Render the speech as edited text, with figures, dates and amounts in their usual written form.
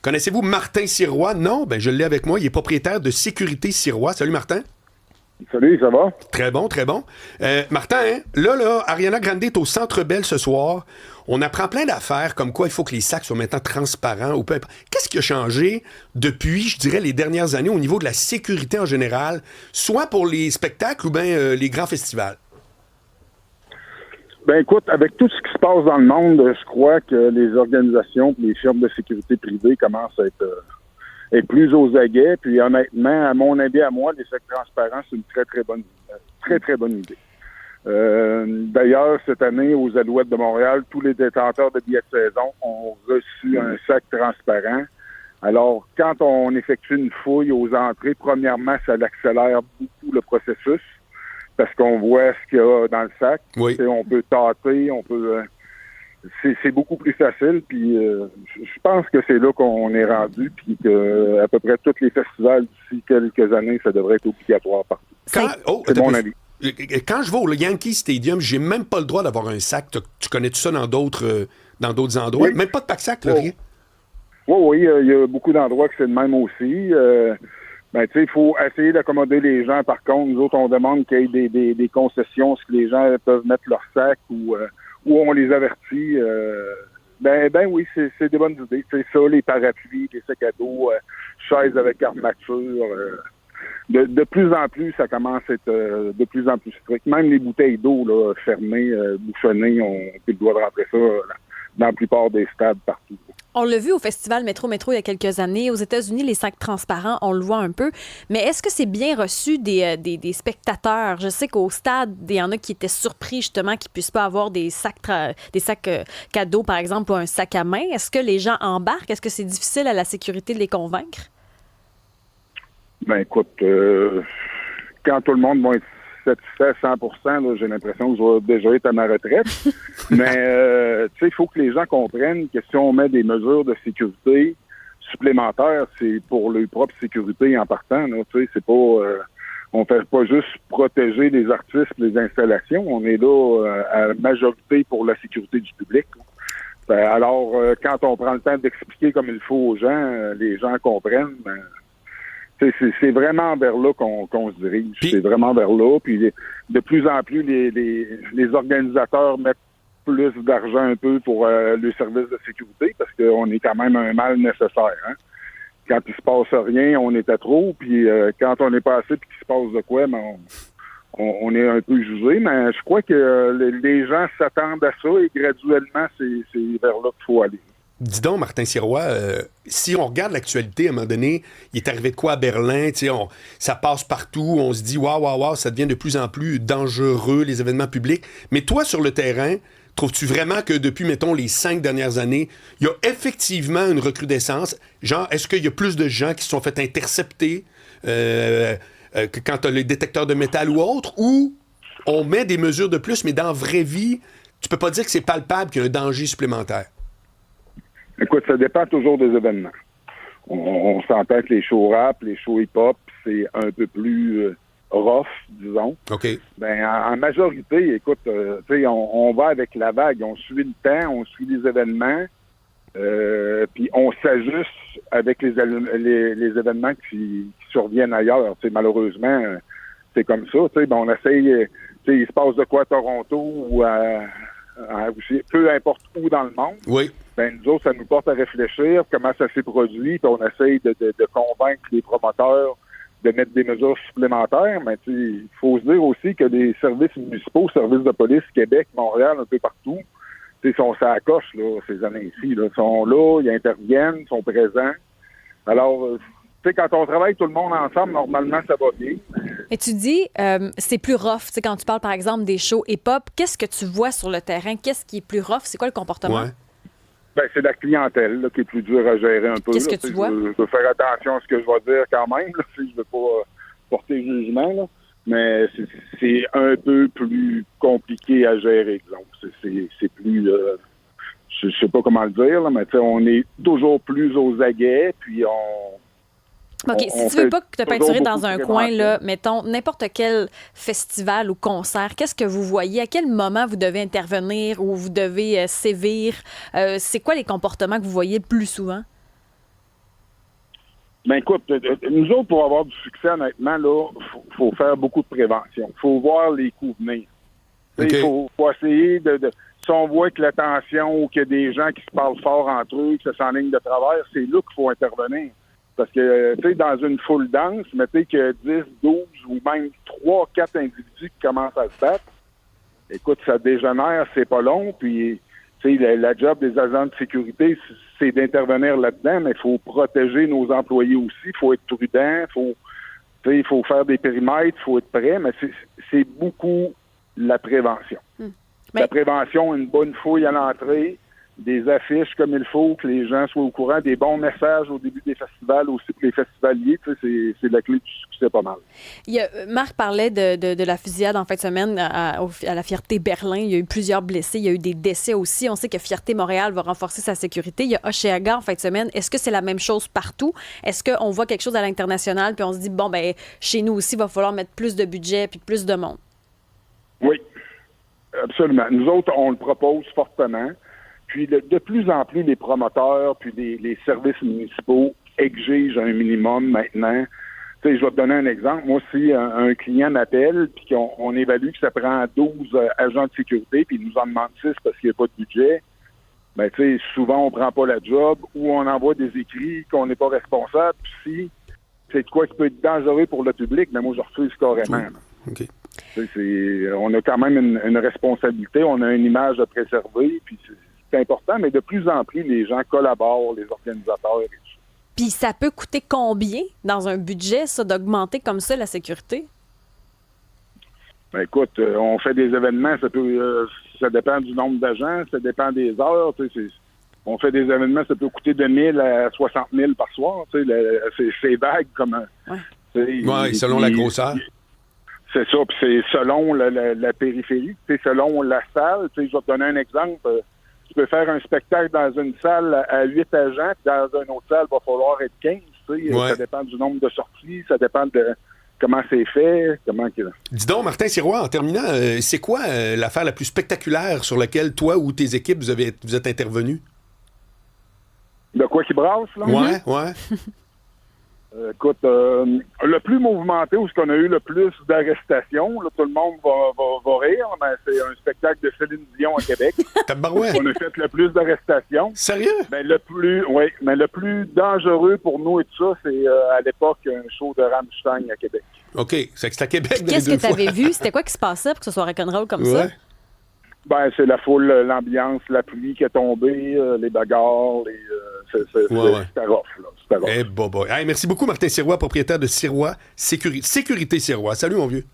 Connaissez-vous Martin Sirois? Non? Ben, je l'ai avec moi. Il est propriétaire de Sécurité Sirois. Salut, Martin. Salut, ça va? Très bon, très bon. Martin, hein, là, Ariana Grande est au Centre Bell ce soir. On apprend plein d'affaires, comme quoi il faut que les sacs soient maintenant transparents. Ou peu importe. Qu'est-ce qui a changé depuis, je dirais, les dernières années au niveau de la sécurité en général, soit pour les spectacles ou bien les grands festivals? Ben écoute, avec tout ce qui se passe dans le monde, je crois que les organisations et les firmes de sécurité privées commencent à être plus aux aguets. Puis honnêtement, à mon avis, à moi, les sacs transparents, c'est une très bonne idée. D'ailleurs, cette année, aux Alouettes de Montréal, tous les détenteurs de billets de saison ont reçu un sac transparent. Alors, quand on effectue une fouille aux entrées, premièrement, ça accélère beaucoup le processus parce qu'on voit ce qu'il y a dans le sac. Oui. On peut tâter, c'est beaucoup plus facile, puis je pense que c'est là qu'on est rendu, puis que à peu près tous les festivals d'ici quelques années, ça devrait être obligatoire partout. C'est mon avis. Quand je vais au Yankee Stadium, j'ai même pas le droit d'avoir un sac. Tu connais tout ça dans d'autres endroits? Oui. Même pas de pack-sac, là, rien? Oui, il y a beaucoup d'endroits que c'est le même aussi. Ben, tu sais, il faut essayer d'accommoder les gens. Par contre, nous autres, on demande qu'il y ait des concessions, ce que les gens peuvent mettre leur sac ou on les avertit. Ben oui, c'est des bonnes idées. C'est ça, les parapluies, les sacs à dos, chaises avec armature. De plus en plus, ça commence à être de plus en plus strict. Même les bouteilles d'eau là, fermées, bouchonnées, on a plus le droit de rentrer ça dans la plupart des stades partout. On l'a vu au festival Métro il y a quelques années. Aux États-Unis, les sacs transparents, on le voit un peu. Mais est-ce que c'est bien reçu des spectateurs? Je sais qu'au stade, il y en a qui étaient surpris justement qu'ils ne puissent pas avoir des sacs cadeaux, par exemple, ou un sac à main. Est-ce que les gens embarquent? Est-ce que c'est difficile à la sécurité de les convaincre? Ben écoute, quand tout le monde va être satisfait à 100%, là, j'ai l'impression que je vais déjà être à ma retraite. Mais tu sais, il faut que les gens comprennent que si on met des mesures de sécurité supplémentaires, c'est pour leur propre sécurité en partant. Tu sais, c'est pas on fait pas juste protéger les artistes, les installations. On est là à la majorité pour la sécurité du public. Alors, quand on prend le temps d'expliquer comme il faut aux gens, les gens comprennent. C'est vraiment vers là qu'on se dirige. C'est vraiment vers là. Puis de plus en plus, les organisateurs mettent plus d'argent un peu pour le service de sécurité parce qu'on est quand même un mal nécessaire. Hein? Quand il se passe rien, on est à trop. Puis quand on n'est pas assez puis qu'il se passe de quoi, ben on est un peu jugé. Mais je crois que les gens s'attendent à ça et graduellement, c'est vers là qu'il faut aller. Dis donc, Martin Sirois, si on regarde l'actualité, à un moment donné, il est arrivé de quoi à Berlin? Ça passe partout, on se dit, waouh, ça devient de plus en plus dangereux, les événements publics. Mais toi, sur le terrain, trouves-tu vraiment que depuis, mettons, les 5 dernières années, il y a effectivement une recrudescence? Genre, est-ce qu'il y a plus de gens qui se sont fait intercepter que quand tu as les détecteurs de métal ou autre? Ou on met des mesures de plus, mais dans la vraie vie, tu peux pas dire que c'est palpable qu'il y a un danger supplémentaire? Écoute, ça dépend toujours des événements. On s'entend que les shows rap, les shows hip-hop, c'est un peu plus rough, disons. OK. Ben, en majorité, écoute, tu sais, on va avec la vague. On suit le temps, on suit les événements, puis on s'ajuste avec les événements qui surviennent ailleurs. Tu sais, malheureusement, c'est comme ça. Tu sais, ben, on essaye, tu sais, il se passe de quoi à Toronto ou peu importe où dans le monde. Oui. Ben, nous autres, ça nous porte à réfléchir comment ça s'est produit, puis on essaye de convaincre les promoteurs de mettre des mesures supplémentaires. Mais il faut se dire aussi que les services municipaux, services de police, Québec, Montréal, un peu partout, sont ça coche là, ces années-ci. Là, sont là, ils interviennent, ils sont présents. Alors, quand on travaille tout le monde ensemble, normalement, ça va bien. Et tu dis, c'est plus rough. Quand tu parles, par exemple, des shows hip-hop, qu'est-ce que tu vois sur le terrain? Qu'est-ce qui est plus rough? C'est quoi le comportement? Ouais. Ben, c'est la clientèle là, qui est plus dure à gérer un peu. Qu'est-ce là, que tu vois? Je veux faire attention à ce que je vais dire quand même. Là, je veux pas porter jugement. Là, mais c'est un peu plus compliqué à gérer, disons. C'est plus... je sais pas comment le dire, là, mais on est toujours plus aux aguets, puis OK, si tu veux pas te peinturer dans un coin, là, mettons, n'importe quel festival ou concert, qu'est-ce que vous voyez? À quel moment vous devez intervenir ou vous devez sévir? C'est quoi les comportements que vous voyez le plus souvent? Ben écoute, nous autres, pour avoir du succès, honnêtement, là, faut faire beaucoup de prévention. Il faut voir les coups venir. Il faut essayer si on voit que la tension ou qu'il y a des gens qui se parlent fort entre eux, que ça s'enligne de travers, c'est là qu'il faut intervenir. Parce que, tu sais, dans une foule dense, mais tu sais que 10, 12 ou même 3, 4 individus qui commencent à se battre, écoute, ça dégénère, c'est pas long, puis, tu sais, la job des agents de sécurité, c'est d'intervenir là-dedans, mais il faut protéger nos employés aussi, il faut être prudent, il faut faire des périmètres, il faut être prêt, mais c'est beaucoup la prévention. La prévention, une bonne fouille à l'entrée, des affiches comme il faut, que les gens soient au courant, des bons messages au début des festivals aussi pour les festivaliers, c'est la clé du succès pas mal. Marc parlait de la fusillade en fin de semaine à la Fierté Berlin. Il y a eu plusieurs blessés, il y a eu des décès aussi. On sait que Fierté Montréal va renforcer sa sécurité. Il y a Hochelaga en fin de semaine. Est-ce que c'est la même chose partout? Est-ce qu'on voit quelque chose à l'international puis on se dit, bon, ben chez nous aussi, il va falloir mettre plus de budget puis plus de monde? Oui, absolument. Nous autres, on le propose fortement. Puis de plus en plus, les promoteurs puis les services municipaux exigent un minimum maintenant. Tu sais, je vais te donner un exemple. Moi, si un client m'appelle puis qu'on évalue que ça prend 12 agents de sécurité puis il nous en demande 6 parce qu'il n'y a pas de budget, ben tu sais, souvent on prend pas la job ou on envoie des écrits qu'on n'est pas responsable. Puis si c'est de quoi qui peut être dangereux pour le public, mais moi je refuse carrément. OK. On a quand même une responsabilité, on a une image à préserver, puis c'est important, mais de plus en plus, les gens collaborent, les organisateurs et tout. Puis ça peut coûter combien dans un budget, ça, d'augmenter comme ça la sécurité? Ben écoute, on fait des événements, ça dépend du nombre d'agents, ça dépend des heures. On fait des événements, ça peut coûter de 1 000 à 60 000 par soir. C'est vague comme... Oui, selon la grosseur. C'est ça, puis c'est selon la périphérie, selon la salle. Je vais te donner un exemple. Tu peux faire un spectacle dans une salle à 8 agents, puis dans une autre salle, il va falloir être 15. Ça dépend du nombre de sorties, ça dépend de comment c'est fait. Dis donc, Martin Sirois, en terminant, c'est quoi l'affaire la plus spectaculaire sur laquelle toi ou tes équipes vous êtes intervenus? De quoi qui brasse, là? Ouais. Écoute, le plus mouvementé, où on a eu le plus d'arrestations, là, tout le monde va rire, mais c'est un spectacle de Céline Dion à Québec. Tabarouette. On a fait le plus d'arrestations. Sérieux? Mais le plus dangereux pour nous et tout ça, c'est à l'époque un show de Rammstein à Québec. OK, c'est à Québec. Qu'est-ce que tu avais vu? C'était quoi qui se passait pour que ce soit rock'n'roll comme ça? Ben, c'est la foule, l'ambiance, la pluie qui est tombée, les bagarres, c'était rough, là. C'était rough. Hey, merci beaucoup, Martin Sirois, propriétaire de Sirois Sécurité Sirois. Salut, mon vieux.